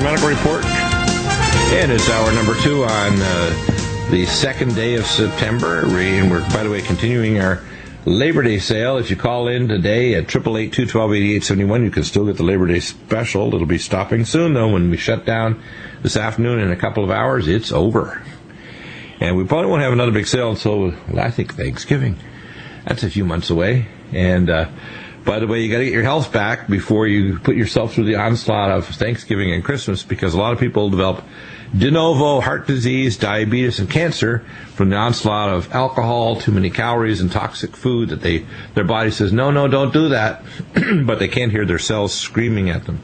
Nutrimedical Report, and it's hour number 2 on the second day of September. And we're, by the way, continuing our Labor Day sale. If you call in today at 888-212-8871, you can still get the Labor Day special. It'll be stopping soon, though. When we shut down this afternoon in a couple of hours, it's over. And we probably won't have another big sale until, I think, Thanksgiving. That's a few months away. And by the way, you got to get your health back before you put yourself through the onslaught of Thanksgiving and Christmas, because a lot of people develop de novo heart disease, diabetes, and cancer from the onslaught of alcohol, too many calories, and toxic food that their body says, no, don't do that, but they can't hear their cells screaming at them.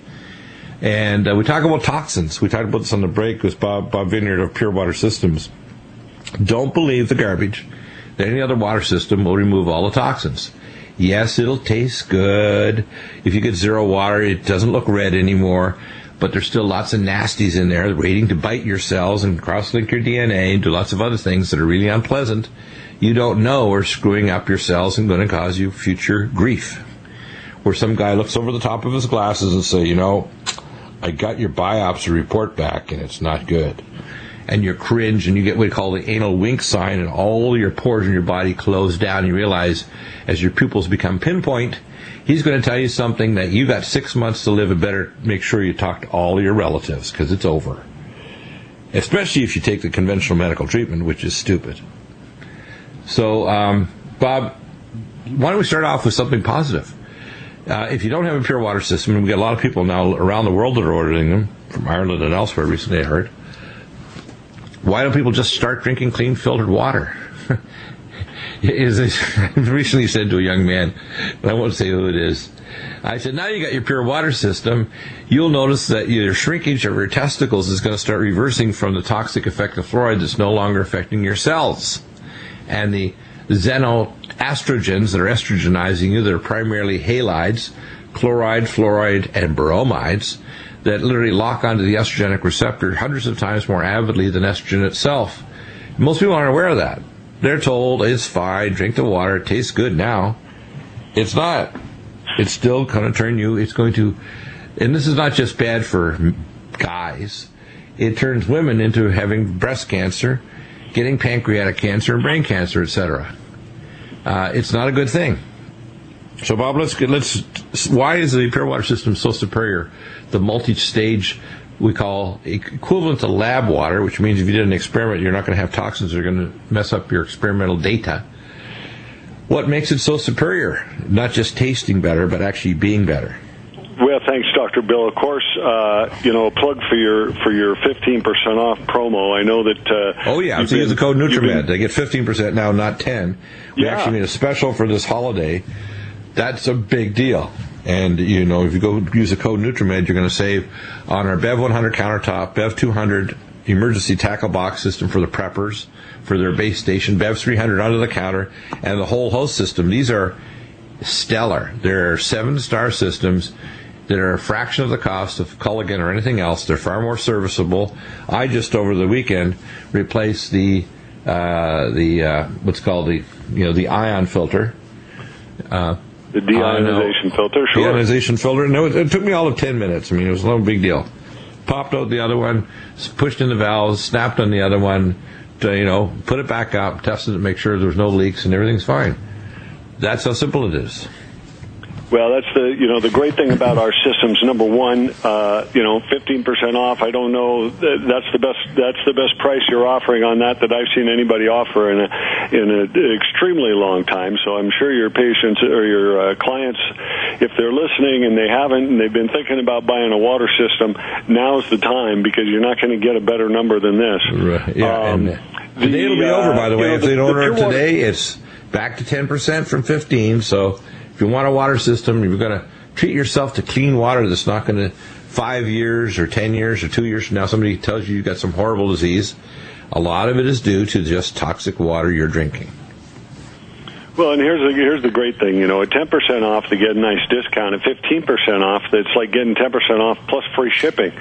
And we talk about toxins. We talked about this on the break with Bob Vineyard of Pure Water Systems. Don't believe the garbage that any other water system will remove all the toxins. Yes, it'll taste good. If you get zero water, it doesn't look red anymore, but there's still lots of nasties in there waiting to bite your cells and cross-link your DNA and do lots of other things that are really unpleasant. You don't know are screwing up your cells and going to cause you future grief. Where some guy looks over the top of his glasses and say, I got your biopsy report back and it's not good. And you cringe and you get what we call the anal wink sign, and all your pores in your body close down. And you realize as your pupils become pinpoint, he's going to tell you something that you got 6 months to live. It better make sure you talk to all your relatives, because it's over. Especially if you take the conventional medical treatment, which is stupid. So, Bob, why don't we start off with something positive? If you don't have a pure water system, and we get a lot of people now around the world that are ordering them, from Ireland and elsewhere recently, I heard, why don't people just start drinking clean filtered water? I recently said to a young man, and I won't say who it is, I said, now you got your pure water system, you'll notice that your shrinkage of your testicles is going to start reversing from the toxic effect of fluoride that's no longer affecting your cells. And the xenoestrogens that are estrogenizing you, that are primarily halides, chloride, fluoride, and bromides, that literally lock onto the estrogenic receptor hundreds of times more avidly than estrogen itself. Most people aren't aware of that. They're told it's fine, drink the water, it tastes good now. It's not. It's still going to turn you, it's going to, and this is not just bad for guys, it turns women into having breast cancer, getting pancreatic cancer, and brain cancer, etc. It's not a good thing. So, Bob, why is the pure water system so superior? The multi-stage, we call equivalent to lab water, which means if you did an experiment, you're not going to have toxins that are going to mess up your experimental data. What makes it so superior? Not just tasting better, but actually being better. Well, thanks, Dr. Bill. Of course, a plug for your 15% off promo. I know that. Oh yeah, so use the code NUTRIMED. They get 15% now, not 10. We actually made a special for this holiday. That's a big deal. And, if you go use the code NUTRIMED, you're going to save on our Bev 100 countertop, Bev 200 emergency tackle box system for the preppers, for their base station, Bev 300 under the counter, and the whole host system. These are stellar. They're 7-star systems that are a fraction of the cost of Culligan or anything else. They're far more serviceable. I just over the weekend replaced the what's called the ion filter. The deionization filter, sure. Deionization filter. No, it took me all of 10 minutes. I mean, it was no big deal. Popped out the other one, pushed in the valves, snapped on the other one, put it back up, tested it, make sure there was no leaks, and everything's fine. That's how simple it is. Well, that's the great thing about our systems. Number one, 15% off. I don't know. That's the best price you're offering on that I've seen anybody offer in an extremely long time. So I'm sure your patients or your clients, if they're listening and they haven't, and they've been thinking about buying a water system, now's the time, because you're not going to get a better number than this. Right. Yeah. The day will be over, by the way. If they don't order it today, it's back to 10% from 15%. So if you want a water system, you're going to treat yourself to clean water that's not going to 5 years or 10 years or 2 years from now somebody tells you you've got some horrible disease. A lot of it is due to just toxic water you're drinking. Well, and here's the great thing, at 10% off, they get a nice discount. At 15% off, it's like getting 10% off plus free shipping.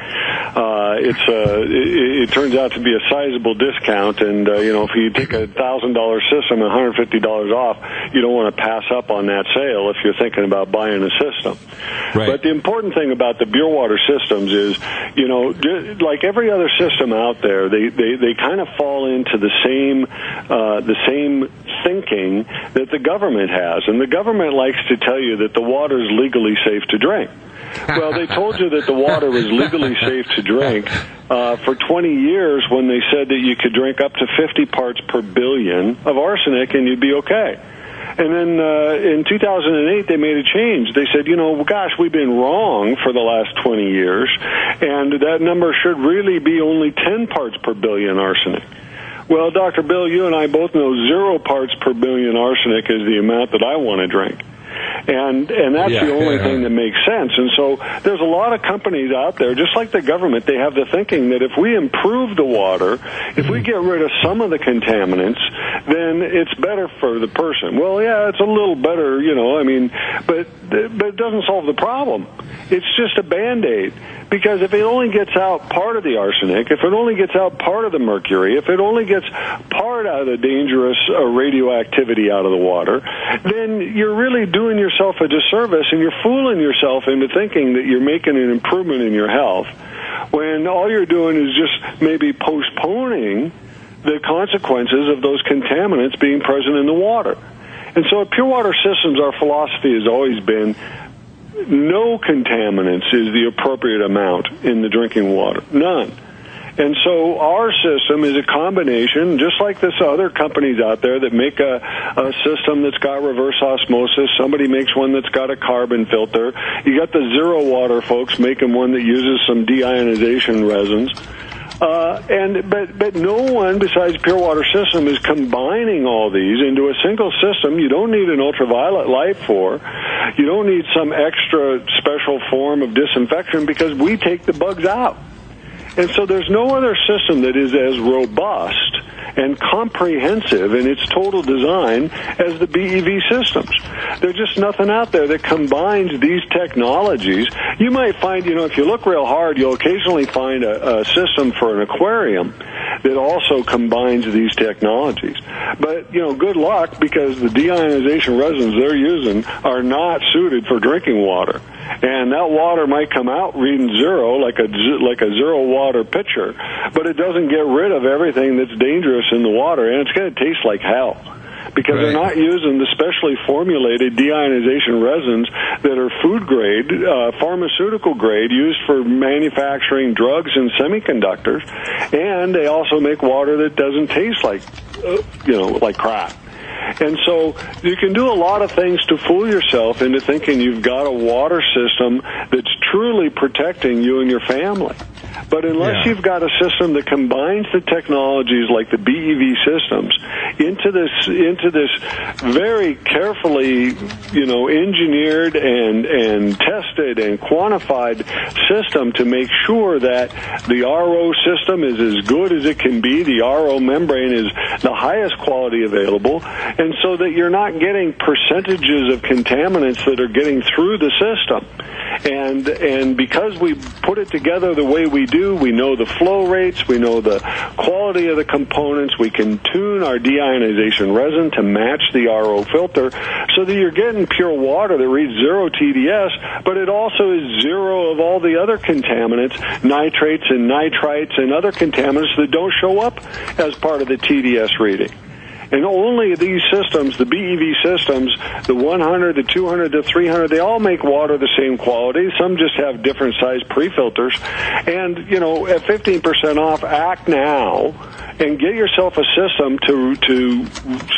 it turns out to be a sizable discount. And if you take a $1,000 system and $150 off, you don't want to pass up on that sale if you're thinking about buying a system. Right. But the important thing about the pure water systems is, like every other system out there, they kind of fall into the same thinking that the government has, and the government likes to tell you that the water is legally safe to drink. Well, they told you that the water was legally safe to drink for 20 years when they said that you could drink up to 50 parts per billion of arsenic and you'd be okay. And then in 2008, they made a change. They said, gosh, we've been wrong for the last 20 years, and that number should really be only 10 parts per billion arsenic. Well, Dr. Bill, you and I both know 0 parts per billion arsenic is the amount that I want to drink. And that's the only thing that makes sense. And so there's a lot of companies out there, just like the government, they have the thinking that if we improve the water, if we get rid of some of the contaminants, then it's better for the person. Well, yeah, it's a little better, but it doesn't solve the problem. It's just a Band-Aid. Because if it only gets out part of the arsenic, if it only gets out part of the mercury, if it only gets part of the dangerous radioactivity out of the water, then you're really doing yourself a disservice, and you're fooling yourself into thinking that you're making an improvement in your health, when all you're doing is just maybe postponing the consequences of those contaminants being present in the water. And so at Pure Water Systems, our philosophy has always been no contaminants is the appropriate amount in the drinking water. None. And so our system is a combination, just like this other companies out there that make a system that's got reverse osmosis. Somebody makes one that's got a carbon filter. You got the zero water folks making one that uses some deionization resins. But no one besides Pure Water System is combining all these into a single system. You don't need an ultraviolet light for. You don't need some extra special form of disinfection because we take the bugs out. And so there's no other system that is as robust and comprehensive in its total design as the BEV systems. There's just nothing out there that combines these technologies. You might find, if you look real hard, you'll occasionally find a system for an aquarium that also combines these technologies. But, good luck, because the deionization resins they're using are not suited for drinking water. And that water might come out reading zero, like a zero water pitcher, but it doesn't get rid of everything that's dangerous in the water, and it's going to taste like hell. Because they're not using the specially formulated deionization resins that are food grade, pharmaceutical grade, used for manufacturing drugs and semiconductors, and they also make water that doesn't taste like, like crap. And so you can do a lot of things to fool yourself into thinking you've got a water system that's truly protecting you and your family. But unless you've got a system that combines the technologies like the BEV systems into this very carefully, engineered and tested and quantified system to make sure that the RO system is as good as it can be, the RO membrane is the highest quality available, and so that you're not getting percentages of contaminants that are getting through the system. And because we put it together the way we do, we know the flow rates, we know the quality of the components, we can tune our deionization resin to match the RO filter so that you're getting pure water that reads zero TDS, but it also is zero of all the other contaminants, nitrates and nitrites and other contaminants that don't show up as part of the TDS reading. And only these systems, the BEV systems, the 100, the 200, the 300, they all make water the same quality. Some just have different size pre-filters. And, at 15% off, act now and get yourself a system to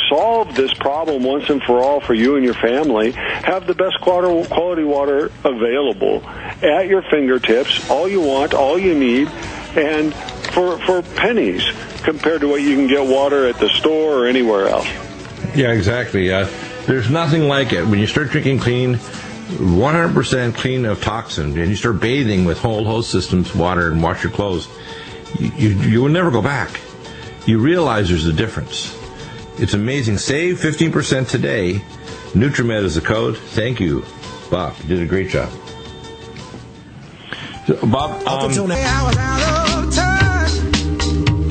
solve this problem once and for all for you and your family. Have the best quality water available at your fingertips, all you want, all you need, and for pennies compared to what you can get water at the store or anywhere else. Yeah, exactly. There's nothing like it. When you start drinking clean, 100% clean of toxin, and you start bathing with whole host systems water and wash your clothes, you will never go back. You realize there's a difference. It's amazing. Save 15% today. NutriMed is the code. Thank you, Bob. You did a great job. So, Bob,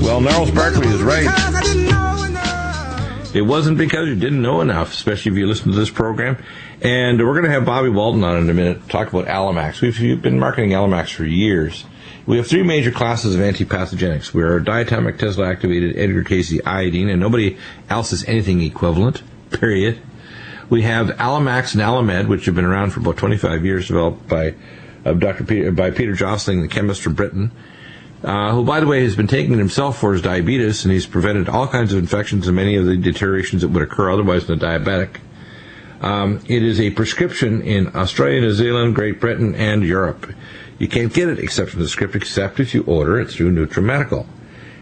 well, Gnarls Barkley is right. It wasn't because you didn't know enough, especially if you listen to this program. And we're going to have Bobby Walton on in a minute to talk about ALLIMAX. We've been marketing ALLIMAX for years. We have three major classes of antipathogenics. We are diatomic Tesla-activated Edgar Cayce iodine, and nobody else is anything equivalent, period. We have ALLIMAX and ALLIMED, which have been around for about 25 years, developed by Peter Jostling, the chemist from Britain, who, by the way, has been taking it himself for his diabetes, and he's prevented all kinds of infections and many of the deteriorations that would occur otherwise in a diabetic. It is a prescription in Australia, New Zealand, Great Britain, and Europe. You can't get it except from the script, except if you order it through Nutrimedical.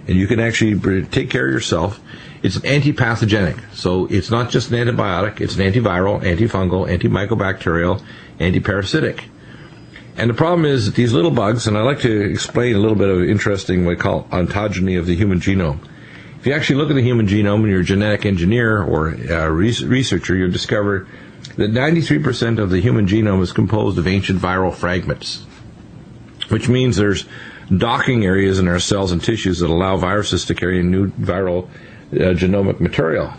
And you can actually take care of yourself. It's antipathogenic, so it's not just an antibiotic. It's an antiviral, antifungal, antimicrobacterial, antiparasitic. And the problem is that these little bugs, and I like to explain a little bit of interesting what we call ontogeny of the human genome. If you actually look at the human genome and you're a genetic engineer or a researcher, you'll discover that 93% of the human genome is composed of ancient viral fragments, which means there's docking areas in our cells and tissues that allow viruses to carry new viral genomic material.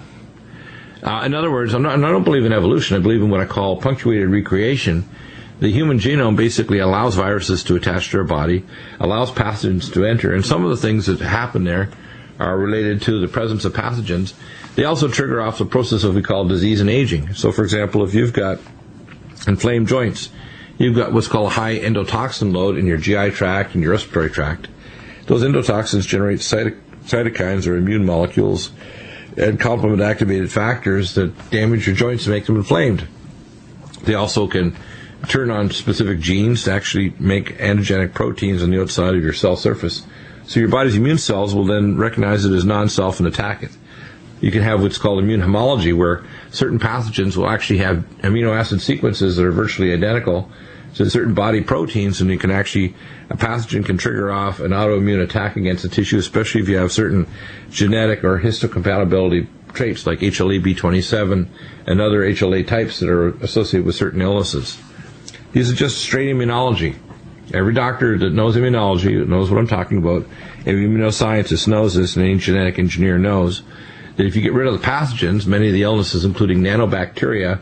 In other words, I don't believe in evolution. I believe in what I call punctuated recreation. The human genome basically allows viruses to attach to our body, allows pathogens to enter, and some of the things that happen there are related to the presence of pathogens. They also trigger off the process of what we call disease and aging. So, for example, if you've got inflamed joints, you've got what's called a high endotoxin load in your GI tract and your respiratory tract. Those endotoxins generate cytokines or immune molecules and complement-activated factors that damage your joints and make them inflamed. They also can turn on specific genes to actually make antigenic proteins on the outside of your cell surface. So your body's immune cells will then recognize it as non-self and attack it. You can have what's called immune homology, where certain pathogens will actually have amino acid sequences that are virtually identical to certain body proteins, and a pathogen can trigger off an autoimmune attack against the tissue, especially if you have certain genetic or histocompatibility traits like HLA-B27 and other HLA types that are associated with certain illnesses. These are just straight immunology. Every doctor that knows immunology knows what I'm talking about. Every immunoscientist knows this, and any genetic engineer knows that if you get rid of the pathogens, many of the illnesses, including nanobacteria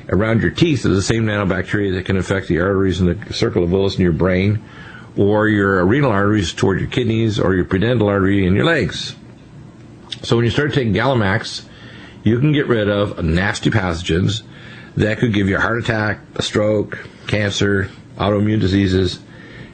around your teeth, are the same nanobacteria that can affect the arteries and the circle of Willis in your brain, or your renal arteries toward your kidneys, or your pudendal artery in your legs. So when you start taking ALLIMAX, you can get rid of nasty pathogens that could give you a heart attack, a stroke, cancer, autoimmune diseases,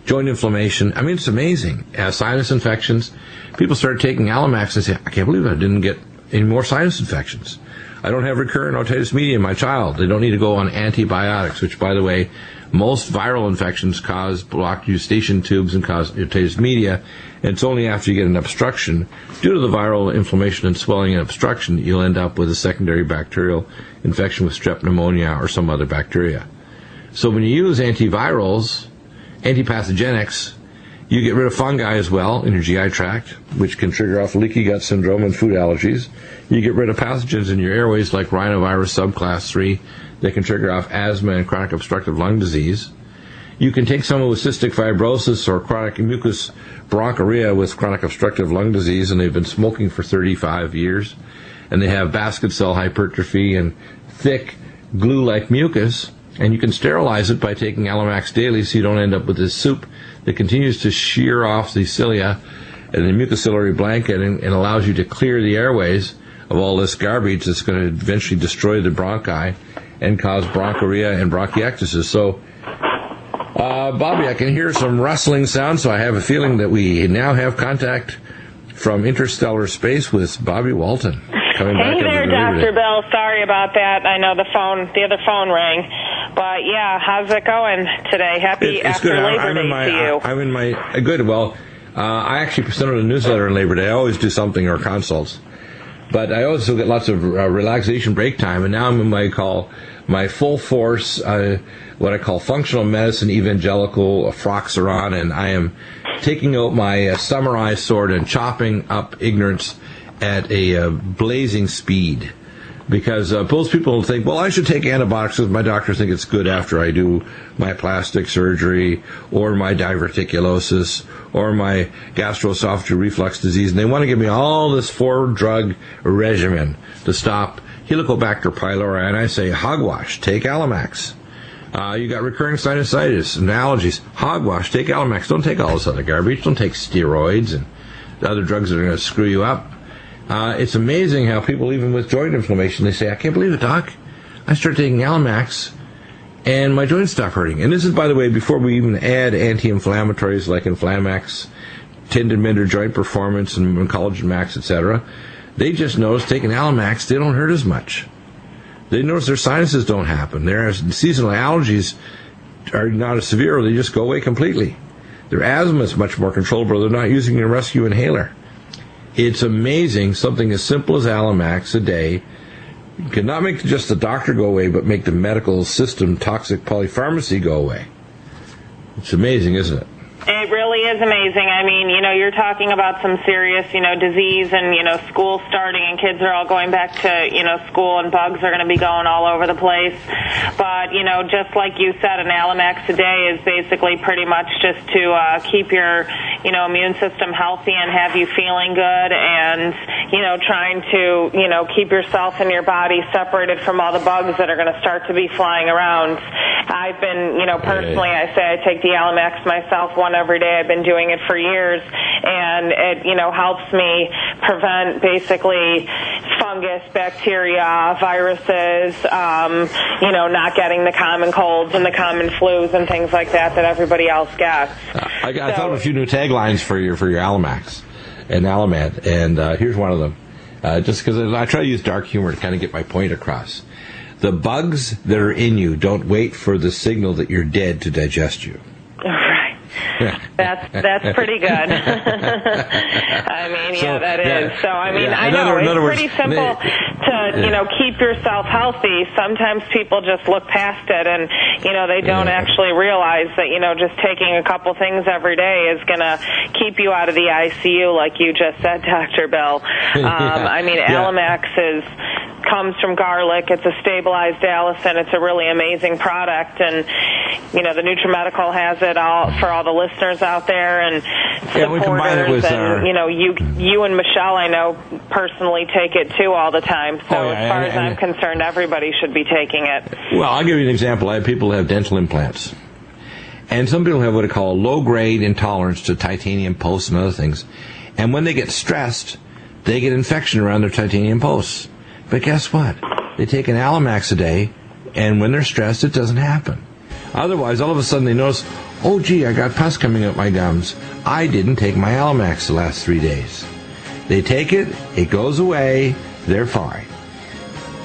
joint inflammation. I mean, it's amazing. Sinus infections. People start taking ALLIMAX and say, I can't believe I didn't get any more sinus infections. I don't have recurrent otitis media in my child. They don't need to go on antibiotics, which, by the way, most viral infections cause blocked eustachian tubes and cause otitis media. And it's only after you get an obstruction, due to the viral inflammation and swelling and obstruction, you'll end up with a secondary bacterial infection with strep pneumonia or some other bacteria. So when you use antivirals, antipathogenics, you get rid of fungi as well in your GI tract, which can trigger off leaky gut syndrome and food allergies. You get rid of pathogens in your airways like rhinovirus subclass 3 that can trigger off asthma and chronic obstructive lung disease. You can take someone with cystic fibrosis or chronic mucus bronchiorrhea with chronic obstructive lung disease, and they've been smoking for 35 years, and they have basket cell hypertrophy and thick glue-like mucus, and you can sterilize it by taking ALLIMAX daily so you don't end up with this soup that continues to shear off the cilia and the mucociliary blanket and allows you to clear the airways of all this garbage that's going to eventually destroy the bronchi and cause bronchiorrhea and bronchiectasis. So, Bobby, I can hear some rustling sound, so I have a feeling that we now have contact from interstellar space with Bobby Walton. Coming back hey there, Dr. Bill. Sorry about that. I know the other phone rang. But, yeah, how's it going today? Happy after Labor Day to you. I'm in my... Good. Well, I actually sent out a newsletter on Labor Day. I always do something or consults. But I also get lots of relaxation break time, and now I'm in my full force, what I call functional medicine evangelical frocks are on, and I am taking out my samurai sword and chopping up ignorance at a blazing speed. Because most people think, well, I should take antibiotics because my doctors think it's good after I do my plastic surgery or my diverticulosis or my gastroesophageal reflux disease. And they want to give me all this 4-drug regimen to stop Helicobacter pylori. And I say, hogwash, take ALLIMAX. You got recurring sinusitis and allergies. Hogwash, take ALLIMAX. Don't take all this other garbage. Don't take steroids and the other drugs that are going to screw you up. It's amazing how people, even with joint inflammation, they say, I can't believe it, Doc. I started taking ALLIMAX, and my joints stop hurting. And this is, by the way, before we even add anti-inflammatories like Inflamax, Tendon Mender, Joint Performance, and Collagen Max, etc. They just notice taking ALLIMAX, they don't hurt as much. They notice their sinuses don't happen. Their seasonal allergies are not as severe, or they just go away completely. Their asthma is much more controllable. They're not using a rescue inhaler. It's amazing, something as simple as ALLIMAX a day can not make just the doctor go away, but make the medical system toxic polypharmacy go away. It's amazing, isn't it? It really is amazing. I mean, you're talking about some serious, disease and, school starting and kids are all going back to, school and bugs are going to be going all over the place. But, just like you said, an ALLIMAX a day is basically pretty much just to keep your, immune system healthy and have you feeling good and, trying to, keep yourself and your body separated from all the bugs that are going to start to be flying around. I've been, personally, I say I take the ALLIMAX myself every day. I've been doing it for years, and it, helps me prevent basically fungus, bacteria, viruses, not getting the common colds and the common flus and things like that everybody else gets. I thought of a few new taglines for your ALLIMAX and ALLIMAD, and here's one of them. Just because I try to use dark humor to kind of get my point across. The bugs that are in you don't wait for the signal that you're dead to digest you. That's pretty good. I mean, that is. So, I mean, I know it's pretty simple to, keep yourself healthy. Sometimes people just look past it and, they don't actually realize that, just taking a couple things every day is going to keep you out of the ICU, like you just said, Dr. Bill. I mean, ALLIMAX comes from garlic. It's a stabilized allicin. It's a really amazing product, and the Nutrimedical has it all for all the listeners out there and supporters. You and Michelle, I know personally take it too all the time. So as far as I'm concerned, everybody should be taking it. Well, I'll give you an example. I have people who have dental implants, and some people have what I call low-grade intolerance to titanium posts and other things. And when they get stressed, they get infection around their titanium posts. But guess what? They take an ALLIMAX a day, and when they're stressed, it doesn't happen. Otherwise, all of a sudden they notice, oh, gee, I got pus coming up my gums. I didn't take my ALLIMAX the last 3 days. They take it, it goes away, they're fine.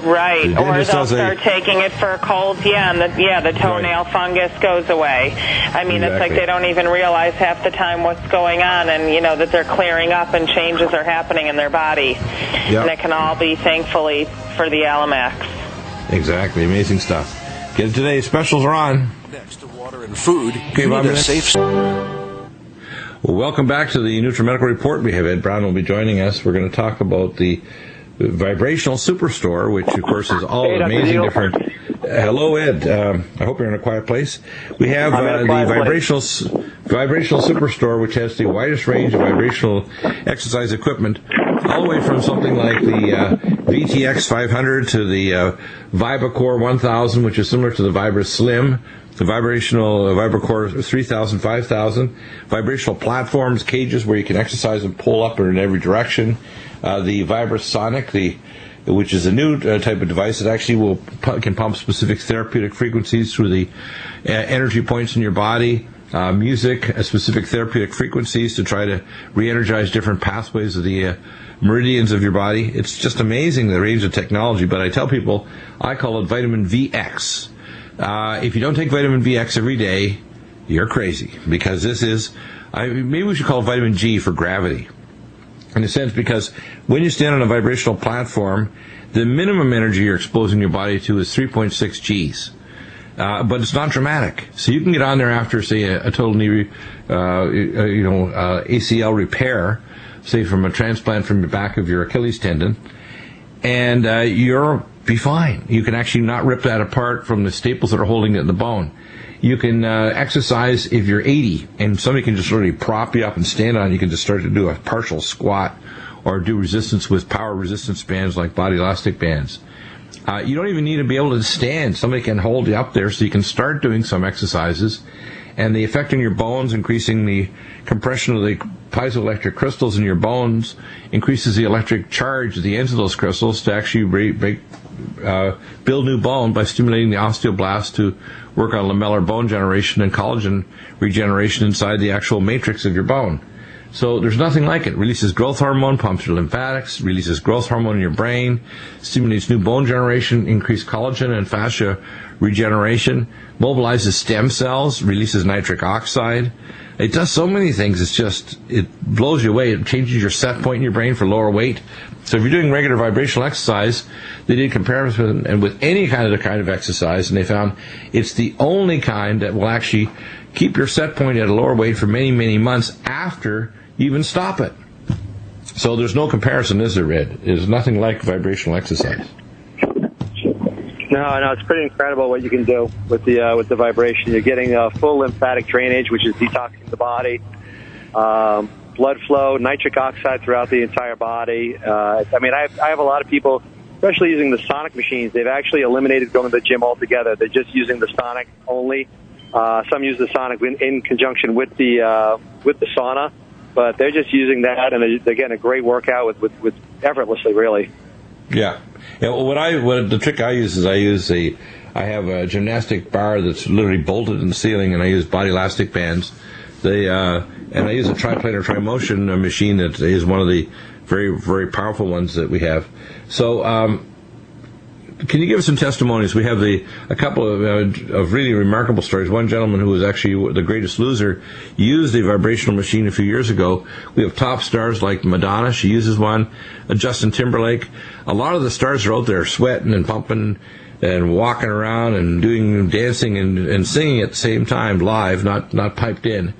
Right, or they'll start taking it for a cold, and the toenail fungus goes away. I mean, It's like they don't even realize half the time what's going on, and that they're clearing up and changes are happening in their body. And it can all be, thankfully, for the ALLIMAX. Exactly, amazing stuff. Get it today, specials are on. Next to water and food, okay, Bob, well, welcome back to the Nutrimedical Report. We have Ed Brown will be joining us. We're going to talk about the Vibrational Superstore, which of course is all amazing different. Hello, Ed. I hope you're in a quiet place. We have the Vibrational Superstore, which has the widest range of vibrational exercise equipment, all the way from something like the VTX 500 to the VibraCore 1000, which is similar to the Vibra Slim, the VibraCore 3000, 5000, vibrational platforms, cages where you can exercise and pull up in every direction. The Vibrasonic, which is a new type of device that actually can pump specific therapeutic frequencies through the energy points in your body. Music, specific therapeutic frequencies to try to re-energize different pathways of the meridians of your body. It's just amazing, the range of technology. But I tell people, I call it vitamin VX. If you don't take vitamin VX every day, you're crazy. Because this is, maybe we should call it vitamin G for gravity. In a sense, because when you stand on a vibrational platform, the minimum energy you're exposing your body to is 3.6 Gs. But it's not dramatic. So you can get on there after, say, a total knee, ACL repair, say from a transplant from the back of your Achilles tendon, and your be fine. You can actually not rip that apart from the staples that are holding it in the bone. You can exercise if you're 80 and somebody can just literally prop you up and stand on. You can just start to do a partial squat or do resistance with power resistance bands like body elastic bands. You don't even need to be able to stand. Somebody can hold you up there so you can start doing some exercises. And the effect on your bones, increasing the compression of the piezoelectric crystals in your bones, increases the electric charge at the ends of those crystals to actually build new bone by stimulating the osteoblast to work on lamellar bone generation and collagen regeneration inside the actual matrix of your bone. So there's nothing like it. Releases growth hormone, pumps your lymphatics, releases growth hormone in your brain, stimulates new bone generation, increased collagen and fascia regeneration, mobilizes stem cells, releases nitric oxide. It does so many things. It blows you away. It changes your set point in your brain for lower weight. So if you're doing regular vibrational exercise, they did comparison and with any kind of exercise, and they found it's the only kind that will actually keep your set point at a lower weight for many, many months after you even stop it. So there's no comparison, is there, Ed? There's nothing like vibrational exercise. No, it's pretty incredible what you can do with the vibration. You're getting full lymphatic drainage, which is detoxing the body, blood flow, nitric oxide throughout the entire body. I have a lot of people, especially using the sonic machines. They've actually eliminated going to the gym altogether. They're just using the sonic only. Some use the sonic in conjunction with the sauna, but they're just using that, and they're getting a great workout with effortlessly, really. Yeah. What the trick I use is I have a gymnastic bar that's literally bolted in the ceiling, and I use body elastic bands. And I use a triplanar trimotion machine that is one of the very, very powerful ones that we have. So, can you give us some testimonies? We have a couple of really remarkable stories. One gentleman who was actually the greatest loser used a vibrational machine a few years ago. We have top stars like Madonna. She uses one. Justin Timberlake. A lot of the stars are out there sweating and pumping and walking around and doing dancing and singing at the same time, live, not piped in.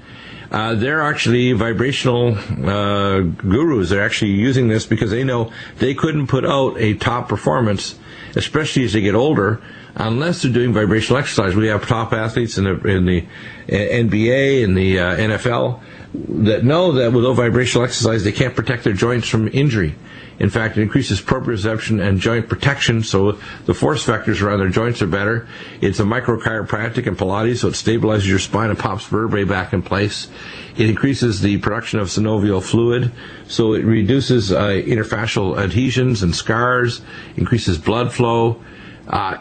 They're actually vibrational gurus. They're actually using this because they know they couldn't put out a top performance, especially as they get older, unless they're doing vibrational exercise. We have top athletes in the NBA and the NFL that know that without vibrational exercise they can't protect their joints from injury. In fact, it increases proprioception and joint protection, so the force vectors around their joints are better. It's a microchiropractic and Pilates, so it stabilizes your spine and pops vertebrae back in place. It increases the production of synovial fluid, so it reduces interfascial adhesions and scars, increases blood flow.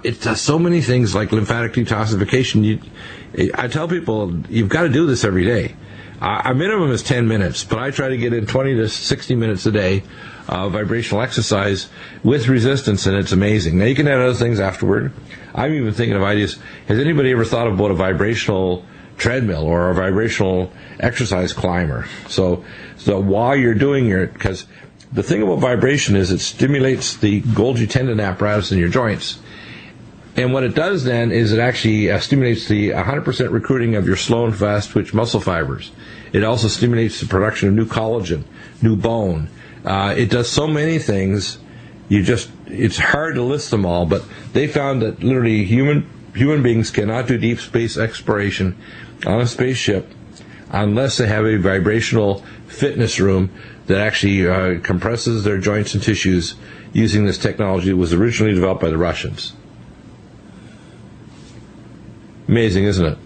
It does so many things like lymphatic detoxification. I tell people, you've got to do this every day. Our minimum is 10 minutes, but I try to get in 20 to 60 minutes a day of vibrational exercise with resistance, and it's amazing. Now, you can add other things afterward. I'm even thinking of ideas. Has anybody ever thought about a vibrational treadmill or a vibrational exercise climber? So while you're doing because the thing about vibration is it stimulates the Golgi tendon apparatus in your joints. And what it does then is it actually stimulates the 100% recruiting of your slow and fast twitch muscle fibers. It also stimulates the production of new collagen, new bone. It does so many things. It's hard to list them all, but they found that literally human beings cannot do deep space exploration on a spaceship unless they have a vibrational fitness room that actually compresses their joints and tissues using this technology that was originally developed by the Russians. Amazing, isn't it?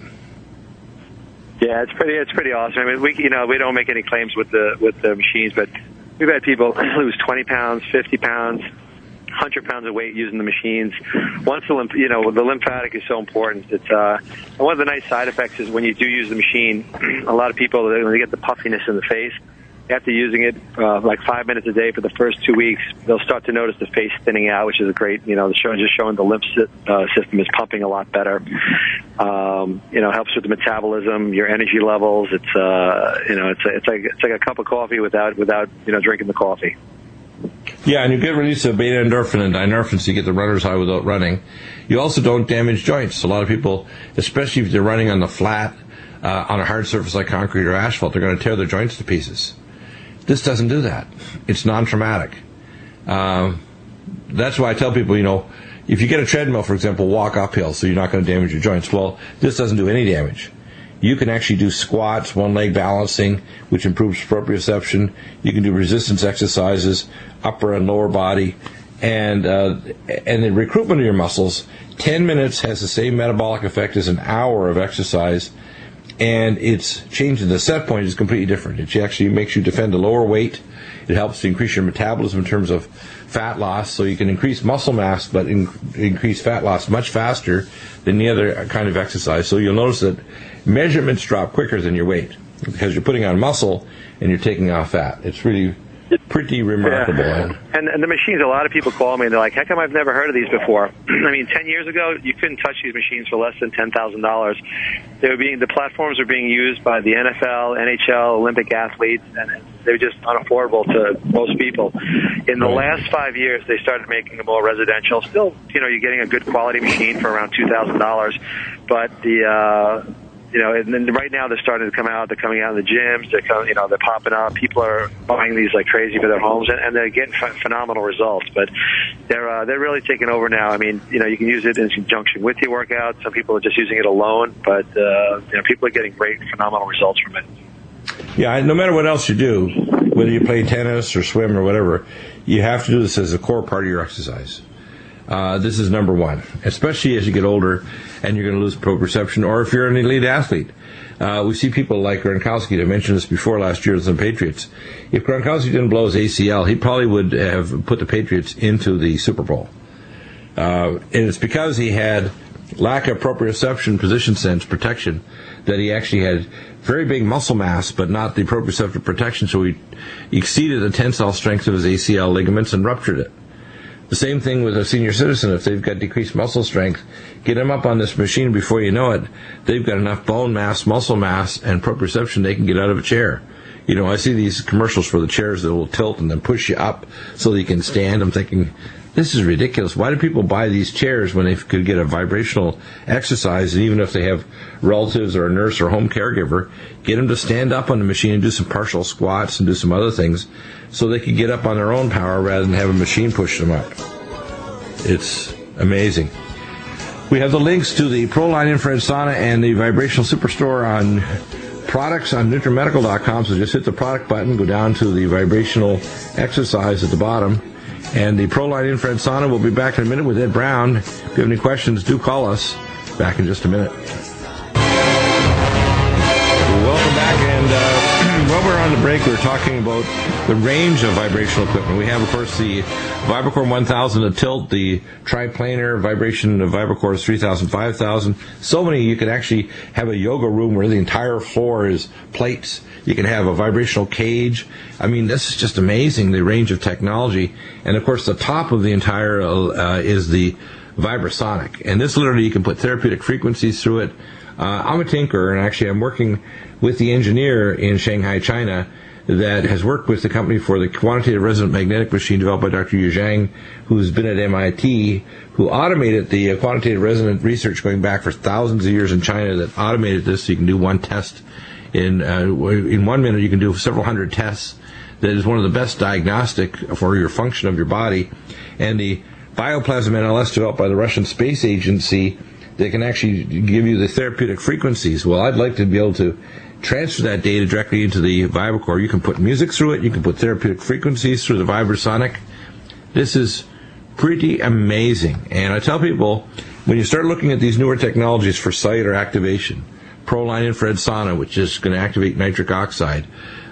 Yeah, it's pretty awesome. I mean, we don't make any claims with the machines, but we've had people lose 20 pounds, 50 pounds, 100 pounds of weight using the machines. Once the lymphatic is so important. It's one of the nice side effects is when you do use the machine, a lot of people, when they get the puffiness in the face, after using it like 5 minutes a day for the first 2 weeks, they'll start to notice the face thinning out, which is a great, just showing the lymph system is pumping a lot better. Helps with the metabolism, your energy levels. It's like a cup of coffee without drinking the coffee. Yeah, and you get release of beta endorphin and dynorphin, so you get the runner's high without running. You also don't damage joints. A lot of people, especially if they're running on the flat, on a hard surface like concrete or asphalt, they're going to tear their joints to pieces. This doesn't do that. It's non-traumatic. that's why I tell people, if you get a treadmill, for example, walk uphill so you're not going to damage your joints. Well, this doesn't do any damage. You can actually do squats, one-leg balancing, which improves proprioception. You can do resistance exercises, upper and lower body, and the recruitment of your muscles. 10 minutes has the same metabolic effect as an hour of exercise, and it's changing. The set point is completely different. It actually makes you defend a lower weight. It helps to increase your metabolism in terms of fat loss, so you can increase muscle mass but increase fat loss much faster than the other kind of exercise. So you'll notice that measurements drop quicker than your weight because you're putting on muscle and you're taking off fat. It's really pretty remarkable. Yeah. And the machines, a lot of people call me and they're like, how come I've never heard of these before? I mean, 10 years ago, you couldn't touch these machines for less than $10,000. The platforms are being used by the NFL, NHL, Olympic athletes, and they're just unaffordable to most people. In the last 5 years, they started making them more residential. Still, you're getting a good quality machine for around $2,000, but and then right now they're starting to come out. They're coming out in the gyms. They're popping up. People are buying these like crazy for their homes, and they're getting phenomenal results. But they're really taking over now. I mean, you can use it in conjunction with your workout. Some people are just using it alone, but people are getting great, phenomenal results from it. Yeah, no matter what else you do, whether you play tennis or swim or whatever, you have to do this as a core part of your exercise. This is number one, especially as you get older and you're going to lose proprioception, or if you're an elite athlete. We see people like Gronkowski. I mentioned this before last year with the Patriots. If Gronkowski didn't blow his ACL, he probably would have put the Patriots into the Super Bowl. And it's because he had lack of proprioception, position sense, protection, that he actually had very big muscle mass, but not the proprioceptive protection, so he exceeded the tensile strength of his ACL ligaments and ruptured it. The same thing with a senior citizen. If they've got decreased muscle strength, get them up on this machine before you know it. They've got enough bone mass, muscle mass, and proprioception they can get out of a chair. I see these commercials for the chairs that will tilt and then push you up so that you can stand. I'm thinking, this is ridiculous. Why do people buy these chairs when they could get a vibrational exercise? And even if they have relatives or a nurse or home caregiver, get them to stand up on the machine and do some partial squats and do some other things so they could get up on their own power rather than have a machine push them up. It's amazing. We have the links to the PROLINE infrared sauna and the vibrational superstore on products on NutriMedical.com. So just hit the product button, go down to the vibrational exercise at the bottom. And the PROLINE infrared sauna will be back in a minute with Ed Brown. If you have any questions, do call us. Back in just a minute. Welcome back, and while we're on the break, we're talking about the range of vibrational equipment. We have, of course, the VibraCore 1000, the tilt, the triplanar vibration of VibraCore is 3000, 5000. So many, you can actually have a yoga room where the entire floor is plates. You can have a vibrational cage. I mean, this is just amazing, the range of technology. And, of course, the top of the entire is the Vibrasonic. And this literally, you can put therapeutic frequencies through it. I'm a tinkerer, and actually I'm working with the engineer in Shanghai, China, that has worked with the company for the quantitative resonant magnetic machine developed by Dr. Yu Zhang, who's been at MIT, who automated the quantitative resonant research going back for thousands of years in China, that automated this so you can do one test. In 1 minute, you can do several hundred tests. That is one of the best diagnostic for your function of your body. And the bioplasm NLS developed by the Russian Space Agency, they can actually give you the therapeutic frequencies. Well, I'd like to be able to transfer that data directly into the VibraCore. You can put music through it. You can put therapeutic frequencies through the Vibrasonic. This is pretty amazing. And I tell people, when you start looking at these newer technologies for cellular activation, PROLINE infrared sauna, which is going to activate nitric oxide,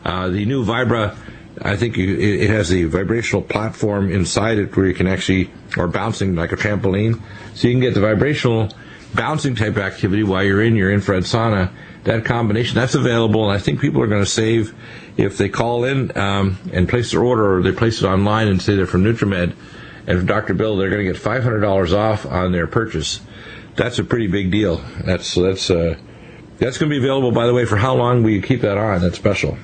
the new Vibra, I think it has a vibrational platform inside it where you can actually, or bouncing like a trampoline, so you can get the vibrational bouncing type activity while you're in your infrared sauna. That combination, that's available, and I think people are going to save if they call in and place their order, or they place it online and say they're from NutriMed and from Dr. Bill, they're going to get $500 off on their purchase. That's a pretty big deal. That's going to be available, by the way, for how long will you keep that on? That's special.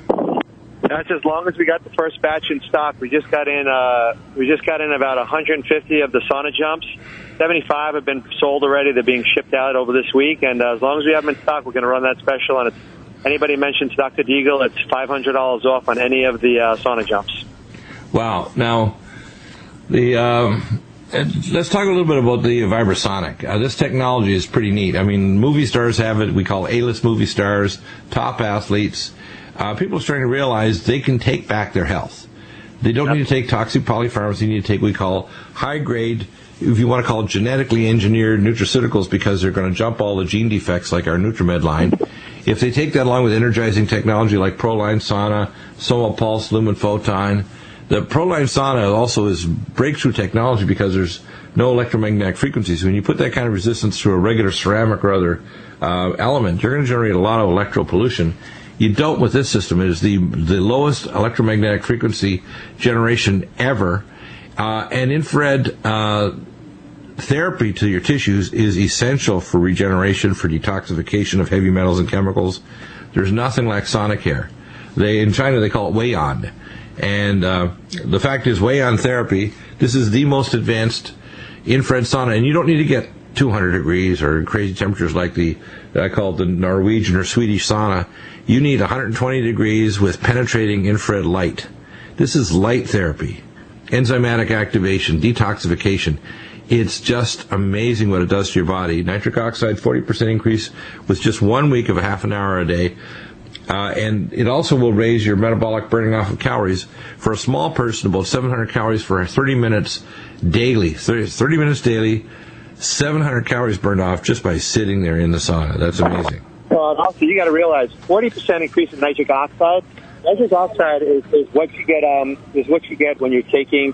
That's as long as we got the first batch in stock. We just got in about 150 of the sauna jumps. 75 have been sold already. They're being shipped out over this week, and as long as we have them in stock, we're going to run that special. And if anybody mentions Dr. Deagle, it's $500 off on any of the sauna jumps. Wow. Now, Let's talk a little bit about the Vibrasonic. This technology is pretty neat. I mean, movie stars have it. We call A-list movie stars, top athletes. People are starting to realize they can take back their health. They don't need to take toxic polypharmacy. They need to take what we call high-grade, if you want to call it genetically engineered nutraceuticals, because they're going to jump all the gene defects like our NutriMed line. If they take that along with energizing technology like PROLINE, SAUNA, Soma Pulse, Lumen Photon, the PROLINE sauna also is breakthrough technology because there's no electromagnetic frequencies. When you put that kind of resistance to a regular ceramic or other element, you're going to generate a lot of electro pollution. You don't with this system. It is the lowest electromagnetic frequency generation ever. And infrared therapy to your tissues is essential for regeneration, for detoxification of heavy metals and chemicals. There's nothing like Sonicare. In China, they call it Weian. And the fact is, Weian therapy, this is the most advanced infrared sauna, and you don't need to get 200 degrees or crazy temperatures like I call it the Norwegian or Swedish sauna. You need 120 degrees with penetrating infrared light. This is light therapy, enzymatic activation, detoxification. It's just amazing what it does to your body. Nitric oxide, 40% increase with just 1 week of a half an hour a day. And it also will raise your metabolic burning off of calories. For a small person, about 700 calories for 30 minutes daily. 30 minutes daily, 700 calories burned off just by sitting there in the sauna. That's amazing. Well, and also you got to realize 40% increase in nitric oxide. Nitric oxide is what you get when you're taking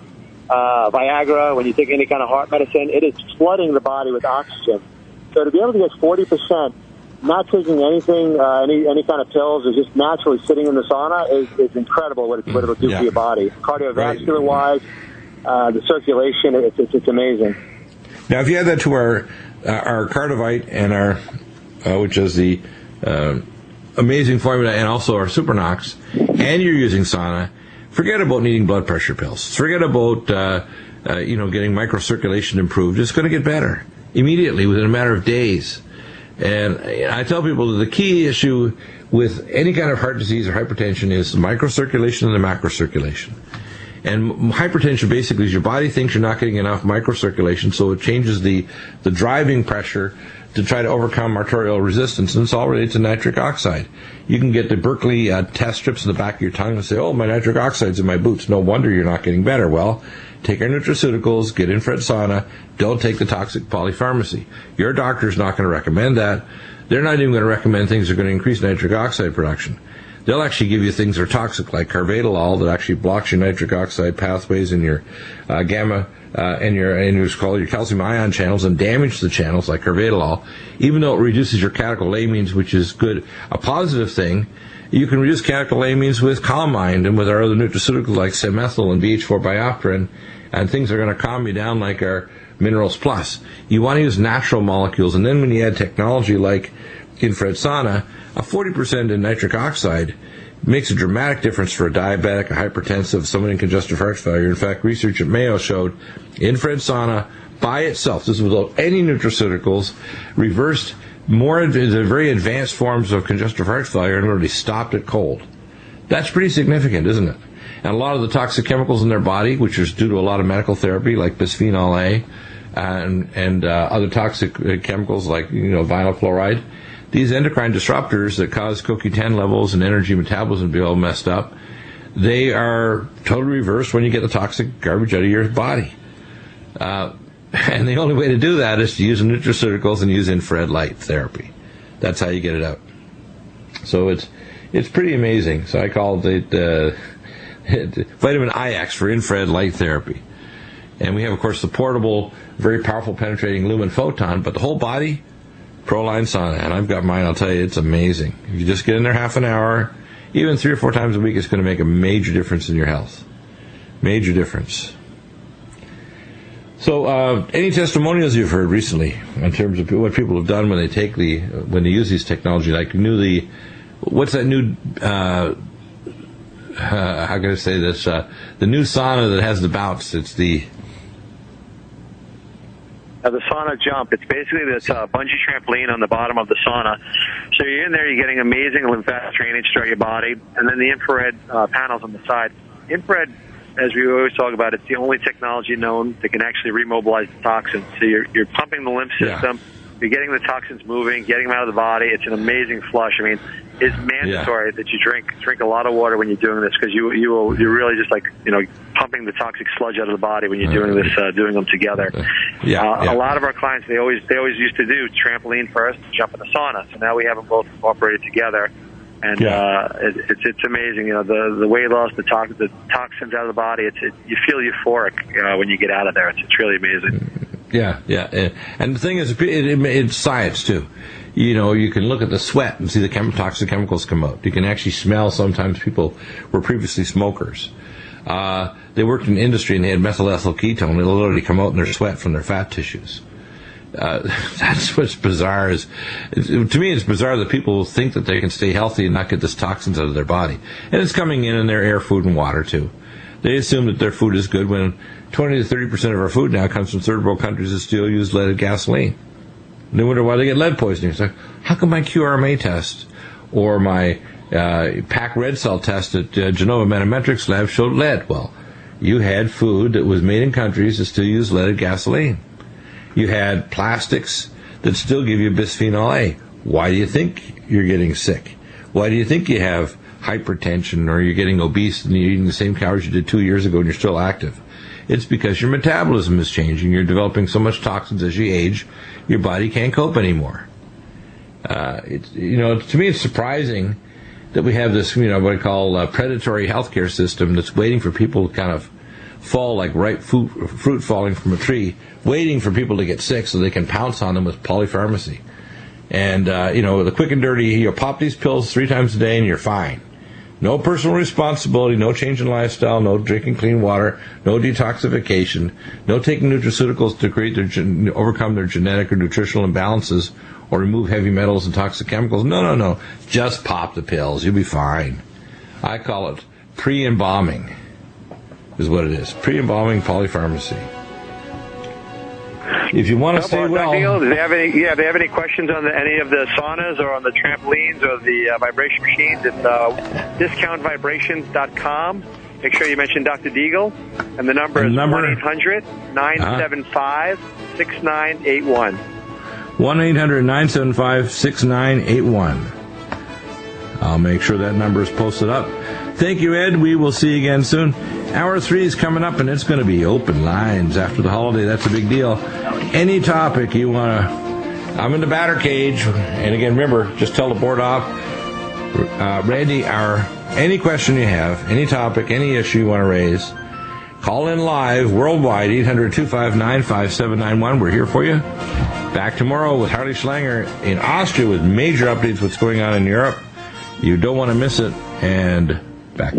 Viagra, when you take any kind of heart medicine. It is flooding the body with oxygen. So to be able to get 40%, not taking anything, any kind of pills, or just naturally sitting in the sauna is incredible what it'll do for your body. Cardiovascular-wise, the circulation, it's amazing. Now, if you add that to our Cardivite and our, which is the amazing formula, and also our Supernox, and you're using sauna, forget about needing blood pressure pills. Forget about getting microcirculation improved. It's going to get better immediately within a matter of days. And I tell people that the key issue with any kind of heart disease or hypertension is the microcirculation and the macrocirculation. And hypertension basically is your body thinks you're not getting enough microcirculation, so it changes the driving pressure to try to overcome arterial resistance, and it's all related to nitric oxide. You can get the Berkeley test strips in the back of your tongue and say, oh, my nitric oxide's in my boots. No wonder you're not getting better. Well, take our nutraceuticals, get infrared sauna, don't take the toxic polypharmacy. Your doctor's not going to recommend that. They're not even going to recommend things that are going to increase nitric oxide production. They'll actually give you things that are toxic, like carvedilol, that actually blocks your nitric oxide pathways in your gamma and your calcium ion channels and damage the channels, like carvedilol. Even though it reduces your catecholamines, which is good, a positive thing, you can reduce catecholamines with Calmine and with our other nutraceuticals like Semethyl and BH4 biopterin, and things are going to calm you down like our Minerals Plus. You want to use natural molecules, and then when you add technology like infrared sauna, a 40% in nitric oxide makes a dramatic difference for a diabetic, a hypertensive, someone in congestive heart failure. In fact, research at Mayo showed infrared sauna by itself, this is without any nutraceuticals, reversed the very advanced forms of congestive heart failure and literally stopped it cold. That's pretty significant, isn't it? And a lot of the toxic chemicals in their body, which is due to a lot of medical therapy like bisphenol A and other toxic chemicals like vinyl chloride, these endocrine disruptors that cause CoQ10 levels and energy metabolism to be all messed up, they are totally reversed when you get the toxic garbage out of your body. And the only way to do that is to use nutraceuticals and use infrared light therapy. That's how you get it out. So it's pretty amazing. So I call it vitamin IX for infrared light therapy. And we have, of course, the portable, very powerful penetrating Lumen Photon, but the whole body, PROLINE sauna. And I've got mine, I'll tell you, it's amazing. If you just get in there half an hour, even 3 or 4 times a week, it's going to make a major difference in your health. Major difference. So, any testimonials you've heard recently in terms of what people have done when they use these technology? Like, what's that new, how can I say this? The new sauna that has the bounce. It's the sauna jump. It's basically this bungee trampoline on the bottom of the sauna. So you're in there, you're getting amazing lymphatic drainage throughout your body, and then the infrared panels on the side. Infrared as we always talk about, it's the only technology known that can actually remobilize the toxins. So you're pumping the lymph system, you're getting the toxins moving, getting them out of the body. It's an amazing flush. I mean, it's mandatory that you drink a lot of water when you're doing this, because you're really just like, you know, pumping the toxic sludge out of the body when you're doing this, doing them together. A lot of our clients, they always used to do trampoline first, jump in the sauna. So now we have them both incorporated together. And it's amazing, you know, the weight loss, the toxins out of the body. You feel euphoric when you get out of there. It's really amazing. Yeah. And the thing is, it's science too. You know, you can look at the sweat and see the toxic chemicals come out. You can actually smell. Sometimes people were previously smokers. They worked in industry and they had methyl ethyl ketone. It'll literally come out in their sweat from their fat tissues. That's what's bizarre. To me, it's bizarre that people think that they can stay healthy and not get these toxins out of their body. And it's coming in their air, food, and water, too. They assume that their food is good when 20 to 30% of our food now comes from third world countries that still use leaded gasoline. And they wonder why they get lead poisoning. It's like, how come my QRMA test or my PAC red cell test at Genova Metametrics lab showed lead? Well, you had food that was made in countries that still use leaded gasoline. You had plastics that still give you bisphenol A. Why do you think you're getting sick? Why do you think you have hypertension or you're getting obese and you're eating the same calories you did 2 years ago and you're still active? It's because your metabolism is changing. You're developing so much toxins as you age, your body can't cope anymore. To me, it's surprising that we have this, what I call predatory healthcare system that's waiting for people to kind of fall like ripe fruit falling from a tree, waiting for people to get sick so they can pounce on them with polypharmacy. And, the quick and dirty, you pop these pills 3 times a day and you're fine. No personal responsibility, no change in lifestyle, no drinking clean water, no detoxification, no taking nutraceuticals to overcome their genetic or nutritional imbalances or remove heavy metals and toxic chemicals. No. Just pop the pills. You'll be fine. I call it pre-embalming is what it is. Pre-embalming polypharmacy. If you want to stay well... Do they have any questions on any of the saunas or on the trampolines or the vibration machines? It's discountvibrations.com. Make sure you mention Dr. Deagle. And the number is 1-800-975-6981. 1-800-975-6981. I'll make sure that number is posted up. Thank you, Ed. We will see you again soon. Hour 3 is coming up, and it's going to be open lines after the holiday. That's a big deal. Any topic you want to... I'm in the batter cage. And again, remember, just tell the board off. Randy, any question you have, any topic, any issue you want to raise, call in live, worldwide, 800-259-5791. We're here for you. Back tomorrow with Harley Schlanger in Austria with major updates what's going on in Europe. You don't want to miss it. And back.